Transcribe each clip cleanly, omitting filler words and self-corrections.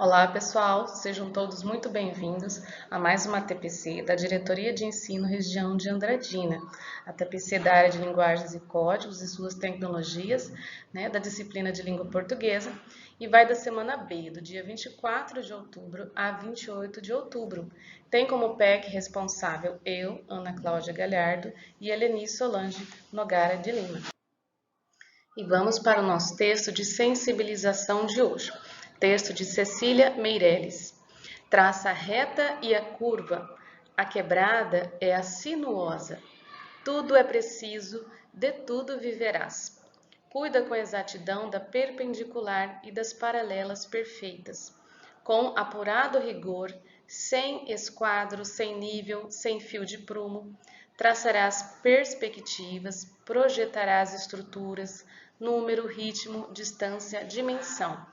Olá, pessoal! Sejam todos muito bem-vindos a mais uma TPC da Diretoria de Ensino Região de Andradina, a TPC da área de Linguagens e Códigos e suas tecnologias, da disciplina de Língua Portuguesa, e vai da semana B, do dia 24 de outubro a 28 de outubro. Tem como PEC responsável eu, Ana Cláudia Galhardo, e Eleni Solange Nogara de Lima. E vamos para o nosso texto de sensibilização de hoje. Texto de Cecília Meirelles. Traça a reta e a curva, a quebrada é a sinuosa. Tudo é preciso, de tudo viverás. Cuida com exatidão da perpendicular e das paralelas perfeitas. Com apurado rigor, sem esquadro, sem nível, sem fio de prumo, traçarás perspectivas, projetarás estruturas, número, ritmo, distância, dimensão.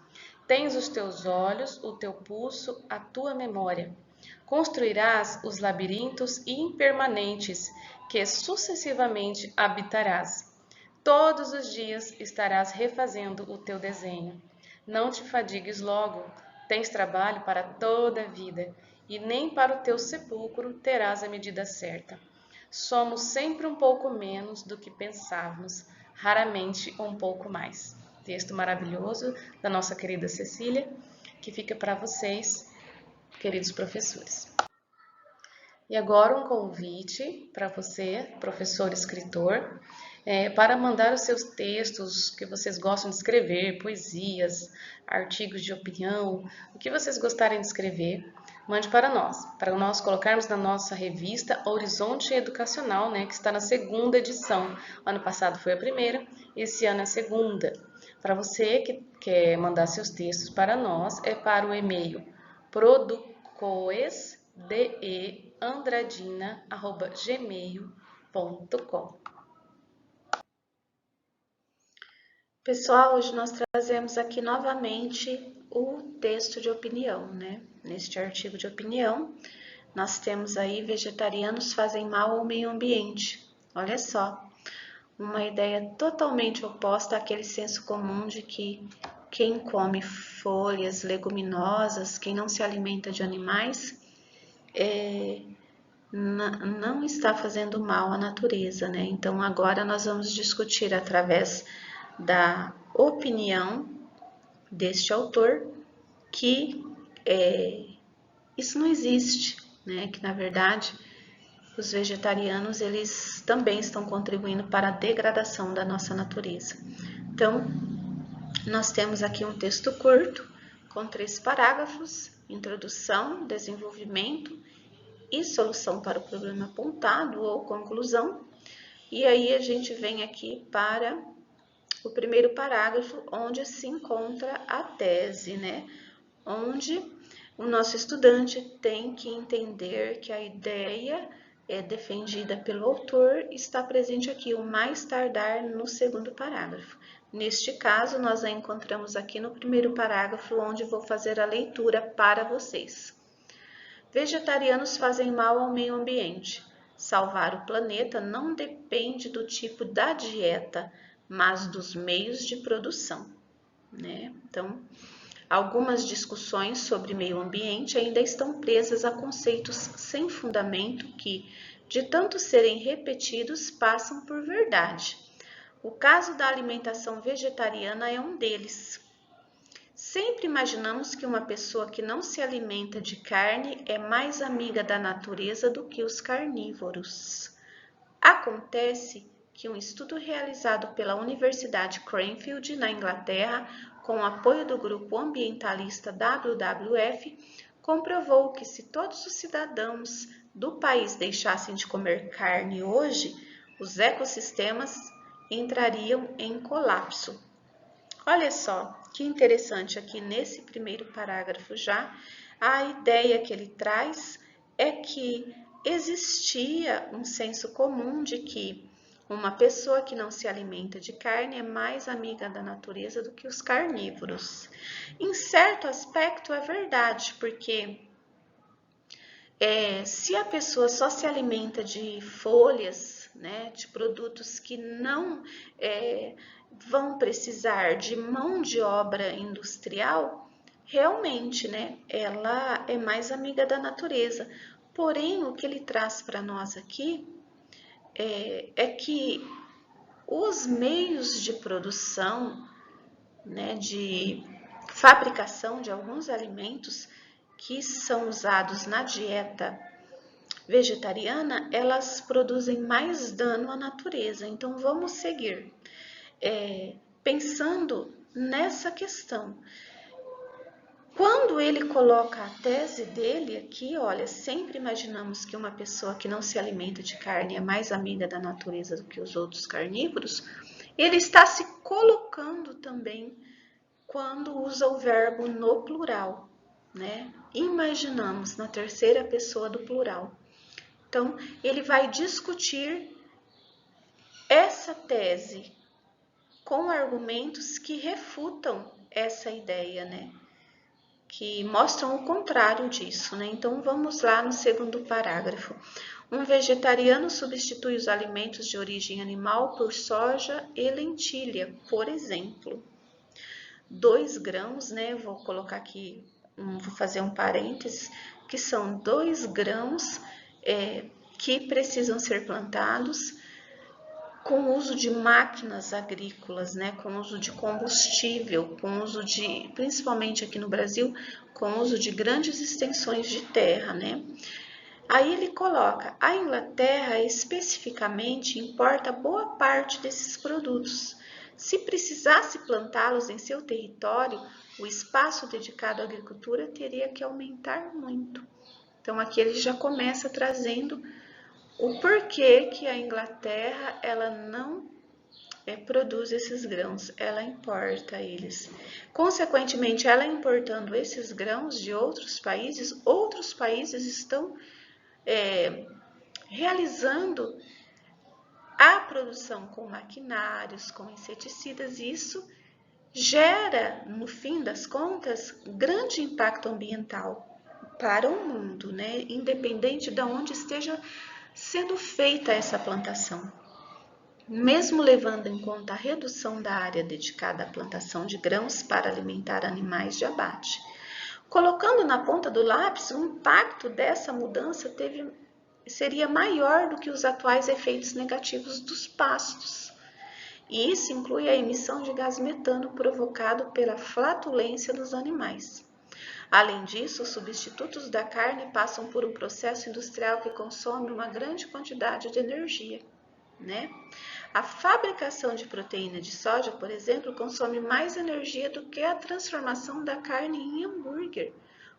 Tens os teus olhos, o teu pulso, a tua memória. Construirás os labirintos impermanentes que sucessivamente habitarás. Todos os dias estarás refazendo o teu desenho. Não te fadigues logo, tens trabalho para toda a vida, e nem para o teu sepulcro terás a medida certa. Somos sempre um pouco menos do que pensávamos, raramente um pouco mais. Texto maravilhoso da nossa querida Cecília, que fica para vocês, queridos professores. E agora um convite para você, professor escritor, para mandar os seus textos que vocês gostam de escrever, poesias, artigos de opinião, o que vocês gostarem de escrever, mande para nós colocarmos na nossa revista Horizonte Educacional, que está na segunda edição. Ano passado foi a primeira, esse ano é a segunda. Para você que quer mandar seus textos para nós, é para o e-mail producoesdeandradina@gmail.com. Pessoal, hoje nós trazemos aqui novamente o texto de opinião, Neste artigo de opinião, nós temos aí vegetarianos fazem mal ao meio ambiente. Olha só, uma ideia totalmente oposta àquele senso comum de que quem come folhas, leguminosas, quem não se alimenta de animais, não está fazendo mal à natureza, Então, agora nós vamos discutir através da opinião deste autor que isso não existe, Que na verdade os vegetarianos eles também estão contribuindo para a degradação da nossa natureza. Então, nós temos aqui um texto curto com 3 parágrafos: introdução, desenvolvimento e solução para o problema apontado ou conclusão. E aí a gente vem aqui para o primeiro parágrafo, onde se encontra a tese, Onde o nosso estudante tem que entender que a ideia defendida pelo autor está presente aqui o mais tardar no segundo parágrafo. Neste caso, nós a encontramos aqui no primeiro parágrafo, onde vou fazer a leitura para vocês. Vegetarianos fazem mal ao meio ambiente. Salvar o planeta não depende do tipo da dieta, mas dos meios de produção, Então, algumas discussões sobre meio ambiente ainda estão presas a conceitos sem fundamento que, de tanto serem repetidos, passam por verdade. O caso da alimentação vegetariana é um deles. Sempre imaginamos que uma pessoa que não se alimenta de carne é mais amiga da natureza do que os carnívoros. Acontece que um estudo realizado pela Universidade Cranfield, na Inglaterra, com o apoio do grupo ambientalista WWF, comprovou que se todos os cidadãos do país deixassem de comer carne hoje, os ecossistemas entrariam em colapso. Olha só, que interessante aqui nesse primeiro parágrafo já, a ideia que ele traz é que existia um senso comum de que uma pessoa que não se alimenta de carne é mais amiga da natureza do que os carnívoros. Em certo aspecto é verdade, porque se a pessoa só se alimenta de folhas, de produtos que não vão precisar de mão de obra industrial, realmente, né, ela é mais amiga da natureza. Porém, o que ele traz para nós aqui é que os meios de produção, né, de fabricação de alguns alimentos que são usados na dieta vegetariana, elas produzem mais dano à natureza. Então, vamos seguir pensando nessa questão. Quando ele coloca a tese dele aqui, olha, sempre imaginamos que uma pessoa que não se alimenta de carne é mais amiga da natureza do que os outros carnívoros, ele está se colocando também quando usa o verbo no plural, né? Imaginamos na terceira pessoa do plural. Então, ele vai discutir essa tese com argumentos que refutam essa ideia, né? Que mostram o contrário disso, né? Então, vamos lá no segundo parágrafo. Um vegetariano substitui os alimentos de origem animal por soja e lentilha, por exemplo. 2 grãos, né? Vou colocar aqui, vou fazer um parênteses, que são 2 grãos que precisam ser plantados com uso de máquinas agrícolas, né, com uso de combustível, com uso de, principalmente aqui no Brasil, com uso de grandes extensões de terra, né. Aí ele coloca, a Inglaterra especificamente importa boa parte desses produtos. Se precisasse plantá-los em seu território, o espaço dedicado à agricultura teria que aumentar muito. Então aqui ele já começa trazendo o porquê que a Inglaterra ela não produz esses grãos, ela importa eles. Consequentemente, ela importando esses grãos de outros países estão realizando a produção com maquinários, com inseticidas, e isso gera, no fim das contas, grande impacto ambiental para o mundo, né? Independente de onde esteja sendo feita essa plantação. Mesmo levando em conta a redução da área dedicada à plantação de grãos para alimentar animais de abate. Colocando na ponta do lápis, o impacto dessa mudança seria maior do que os atuais efeitos negativos dos pastos. E isso inclui a emissão de gás metano provocado pela flatulência dos animais. Além disso, os substitutos da carne passam por um processo industrial que consome uma grande quantidade de energia, né? A fabricação de proteína de soja, por exemplo, consome mais energia do que a transformação da carne em hambúrguer,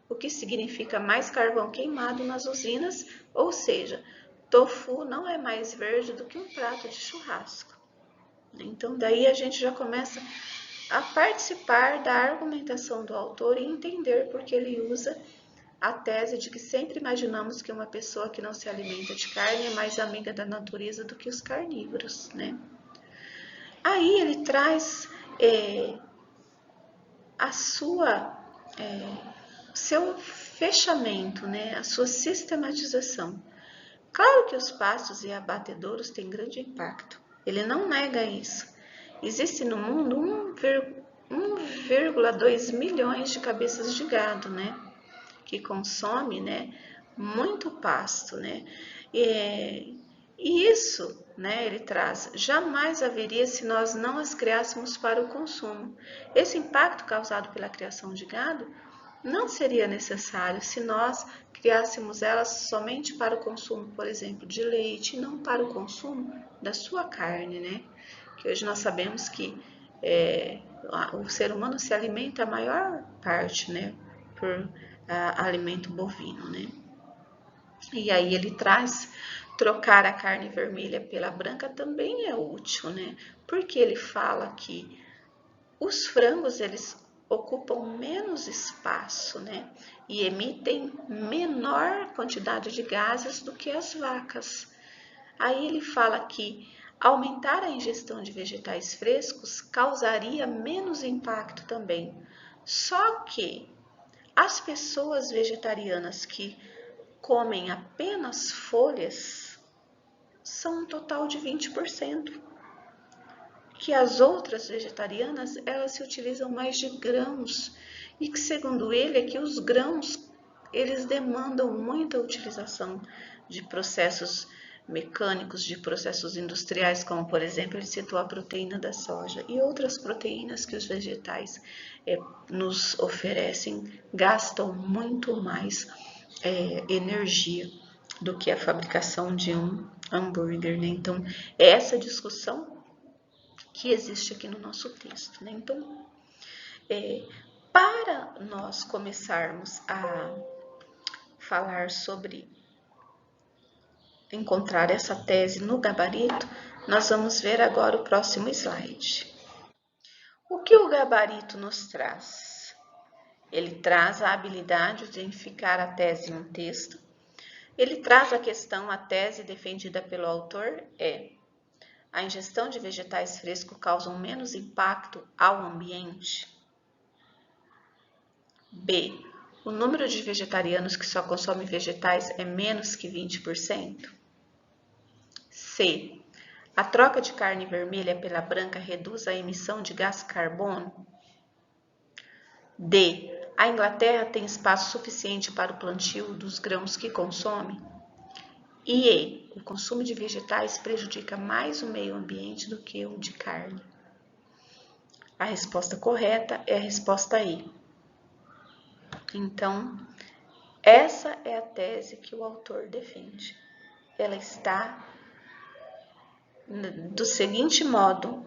o que significa mais carvão queimado nas usinas, ou seja, tofu não é mais verde do que um prato de churrasco. Então, daí a gente já começa a participar da argumentação do autor e entender por que ele usa a tese de que sempre imaginamos que uma pessoa que não se alimenta de carne é mais amiga da natureza do que os carnívoros, né? Aí ele traz seu fechamento, né? A sua sistematização. Claro que os pastos e abatedouros têm grande impacto. Ele não nega isso. Existe no mundo 1,2 milhões de cabeças de gado, né? Que consome, né? Muito pasto, né? E isso, né? Ele traz, jamais haveria se nós não as criássemos para o consumo. Esse impacto causado pela criação de gado não seria necessário se nós criássemos elas somente para o consumo, por exemplo, de leite, e não para o consumo da sua carne, né? Que hoje nós sabemos que o ser humano se alimenta a maior parte, né, por alimento bovino, né? E aí ele traz, trocar a carne vermelha pela branca também é útil, né? Porque ele fala que os frangos, eles ocupam menos espaço, né? E emitem menor quantidade de gases do que as vacas. Aí ele fala que aumentar a ingestão de vegetais frescos causaria menos impacto também. Só que as pessoas vegetarianas que comem apenas folhas são um total de 20%. Que as outras vegetarianas, elas se utilizam mais de grãos, e que, segundo ele, é que os grãos eles demandam muita utilização de processos mecânicos, de processos industriais, como, por exemplo, ele citou a proteína da soja e outras proteínas que os vegetais nos oferecem, gastam muito mais energia do que a fabricação de um hambúrguer, né? Então, é essa discussão que existe aqui no nosso texto, né? Então, para nós começarmos a falar sobre encontrar essa tese no gabarito, nós vamos ver agora o próximo slide. O que o gabarito nos traz? Ele traz a habilidade de identificar a tese em um texto. Ele traz a questão, a tese defendida pelo autor é: a ingestão de vegetais frescos causa menos impacto ao ambiente? B. O número de vegetarianos que só consomem vegetais é menos que 20%? C. A troca de carne vermelha pela branca reduz a emissão de gás carbono? D. A Inglaterra tem espaço suficiente para o plantio dos grãos que consome? E E. O consumo de vegetais prejudica mais o meio ambiente do que o de carne? A resposta correta é a resposta E. Então, essa é a tese que o autor defende. Ela está do seguinte modo: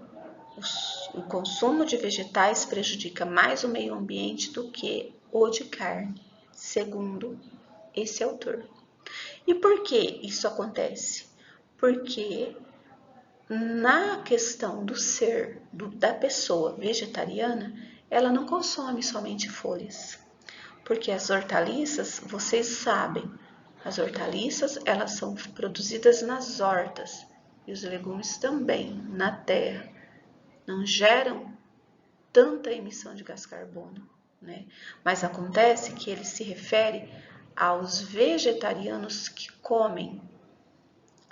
o consumo de vegetais prejudica mais o meio ambiente do que o de carne, segundo esse autor. E por que isso acontece? Porque na questão do ser, da pessoa vegetariana, ela não consome somente folhas. Porque as hortaliças, vocês sabem, as hortaliças elas são produzidas nas hortas e os legumes também na terra. Não geram tanta emissão de gás carbono, né? Mas acontece que ele se refere aos vegetarianos que comem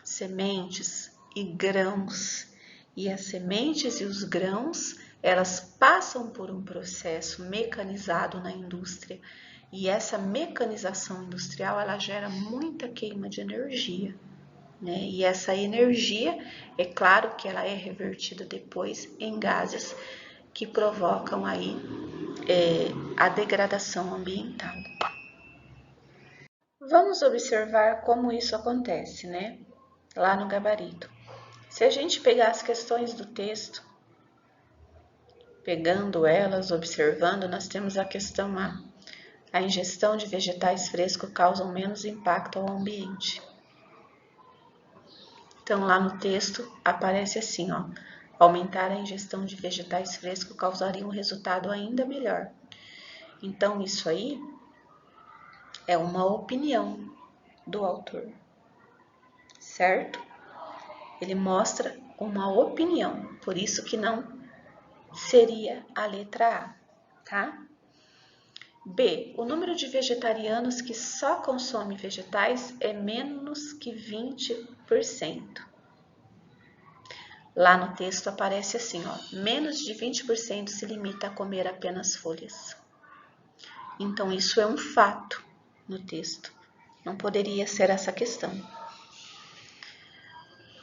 sementes e grãos. E as sementes e os grãos, elas passam por um processo mecanizado na indústria. E essa mecanização industrial, ela gera muita queima de energia, né? E essa energia, é claro que ela é revertida depois em gases que provocam aí a degradação ambiental. Vamos observar como isso acontece, né? Lá no gabarito. Se a gente pegar as questões do texto, pegando elas, observando, nós temos a questão A. A ingestão de vegetais frescos causa menos impacto ao ambiente. Então, lá no texto aparece assim, ó: aumentar a ingestão de vegetais frescos causaria um resultado ainda melhor. Então, isso aí é uma opinião do autor, certo? Ele mostra uma opinião, por isso que não seria a letra A, tá? B. O número de vegetarianos que só consomem vegetais é menos que 20%. Lá no texto aparece assim, ó: menos de 20% se limita a comer apenas folhas. Então, isso é um fato no texto. Não poderia ser essa questão.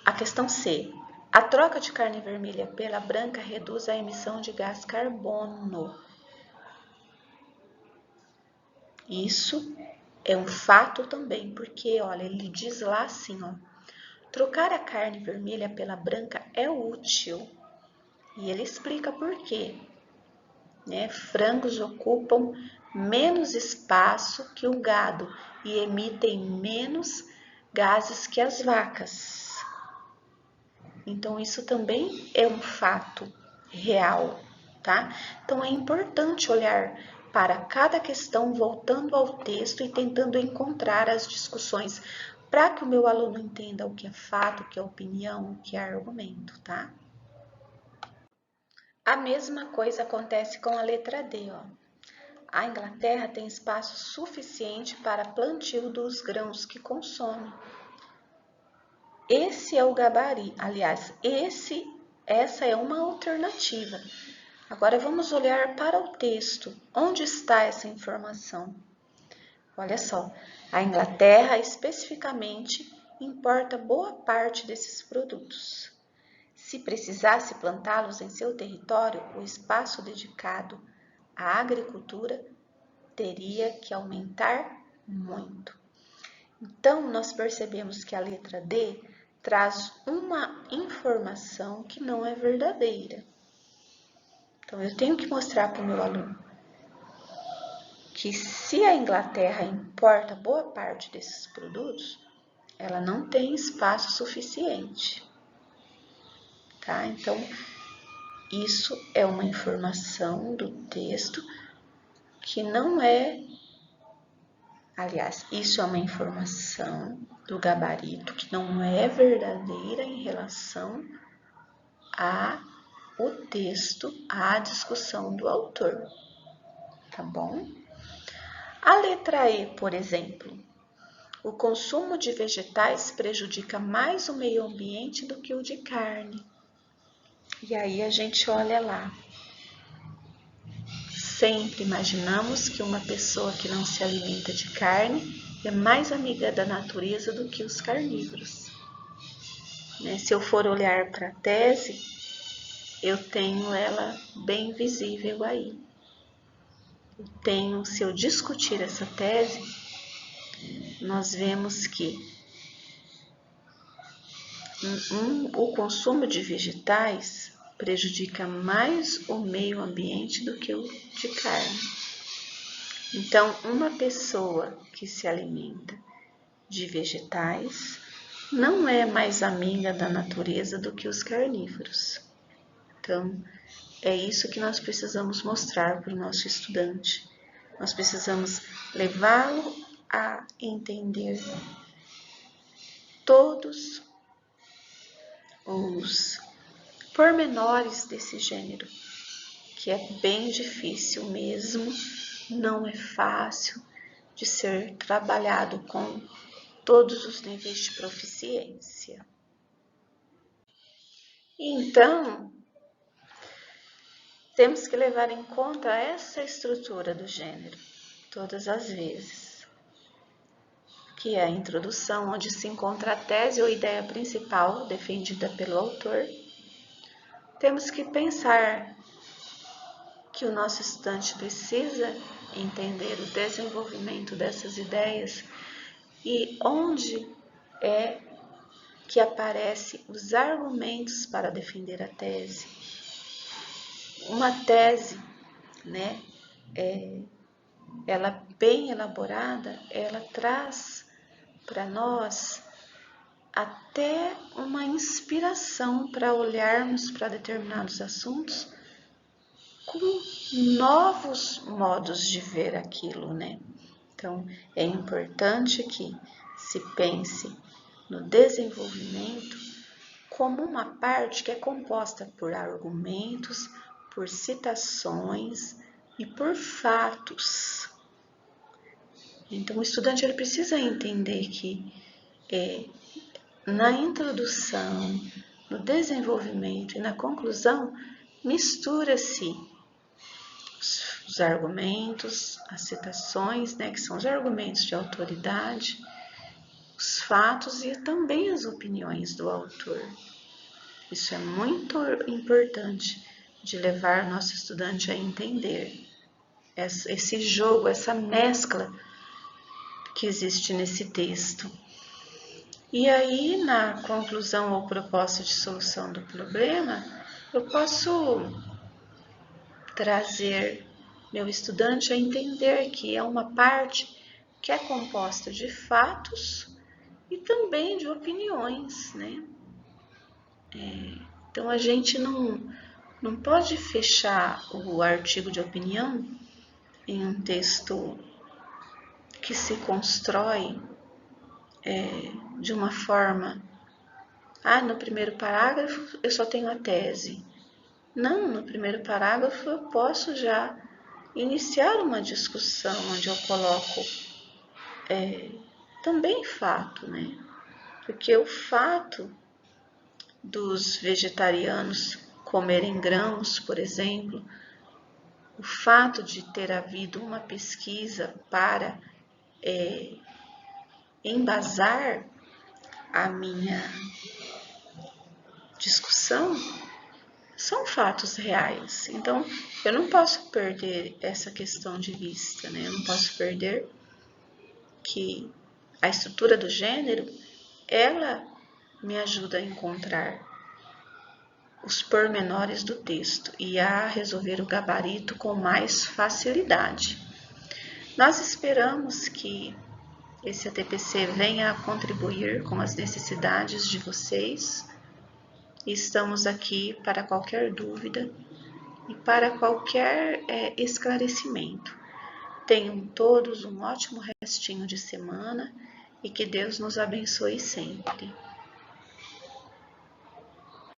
A questão C. A troca de carne vermelha pela branca reduz a emissão de gás carbono. Isso é um fato também, porque, olha, ele diz lá assim, ó: trocar a carne vermelha pela branca é útil. E ele explica por quê. Né? Frangos ocupam menos espaço que o gado e emitem menos gases que as vacas. Então, isso também é um fato real, tá? Então, é importante olhar para cada questão voltando ao texto e tentando encontrar as discussões para que o meu aluno entenda o que é fato, o que é opinião, o que é argumento, tá? A mesma coisa acontece com a letra D, ó. A Inglaterra tem espaço suficiente para plantio dos grãos que consome. Esse é o gabarito, aliás, essa é uma alternativa. Agora vamos olhar para o texto. Onde está essa informação? Olha só, a Inglaterra especificamente importa boa parte desses produtos. Se precisasse plantá-los em seu território, o espaço dedicado à agricultura teria que aumentar muito. Então, nós percebemos que a letra D traz uma informação que não é verdadeira. Então, eu tenho que mostrar para o meu aluno que se a Inglaterra importa boa parte desses produtos, ela não tem espaço suficiente, tá? Então, isso é uma informação do texto que não é, aliás, isso é uma informação do gabarito que não é verdadeira em relação ao texto, à discussão do autor, tá bom? A letra E, por exemplo, o consumo de vegetais prejudica mais o meio ambiente do que o de carne. E aí a gente olha lá. Sempre imaginamos que uma pessoa que não se alimenta de carne é mais amiga da natureza do que os carnívoros. Se eu for olhar para a tese, eu tenho ela bem visível aí. Se eu discutir essa tese, nós vemos que o consumo de vegetais prejudica mais o meio ambiente do que o de carne. Então, uma pessoa que se alimenta de vegetais não é mais amiga da natureza do que os carnívoros. Então, é isso que nós precisamos mostrar para o nosso estudante. Nós precisamos levá-lo a entender todos os pormenores desse gênero, que é bem difícil mesmo, não é fácil de ser trabalhado com todos os níveis de proficiência. Então, temos que levar em conta essa estrutura do gênero, todas as vezes, que é a introdução, onde se encontra a tese ou ideia principal defendida pelo autor. Temos que pensar que o nosso estudante precisa entender o desenvolvimento dessas ideias e onde é que aparecem os argumentos para defender a tese. Uma tese, ela bem elaborada, ela traz para nós até uma inspiração para olharmos para determinados assuntos com novos modos de ver aquilo, Então, é importante que se pense no desenvolvimento como uma parte que é composta por argumentos, por citações e por fatos. Então, o estudante ele precisa entender que na introdução, no desenvolvimento e na conclusão, mistura-se os argumentos, as citações, que são os argumentos de autoridade, os fatos e também as opiniões do autor. Isso é muito importante de levar nosso estudante a entender esse jogo, essa mescla que existe nesse texto. E aí, na conclusão ou proposta de solução do problema, eu posso trazer meu estudante a entender que é uma parte que é composta de fatos e também de opiniões, Então, a gente não pode fechar o artigo de opinião em um texto que se constrói de uma forma, no primeiro parágrafo eu só tenho a tese. Não, no primeiro parágrafo eu posso já iniciar uma discussão onde eu coloco também fato, Porque o fato dos vegetarianos comerem grãos, por exemplo, o fato de ter havido uma pesquisa para embasar a minha discussão são fatos reais. Então, eu não posso perder essa questão de vista, né? Eu não posso perder que a estrutura do gênero, ela me ajuda a encontrar os pormenores do texto e a resolver o gabarito com mais facilidade. Nós esperamos que esse ATPC venha a contribuir com as necessidades de vocês e estamos aqui para qualquer dúvida e para qualquer esclarecimento. Tenham todos um ótimo restinho de semana e que Deus nos abençoe sempre.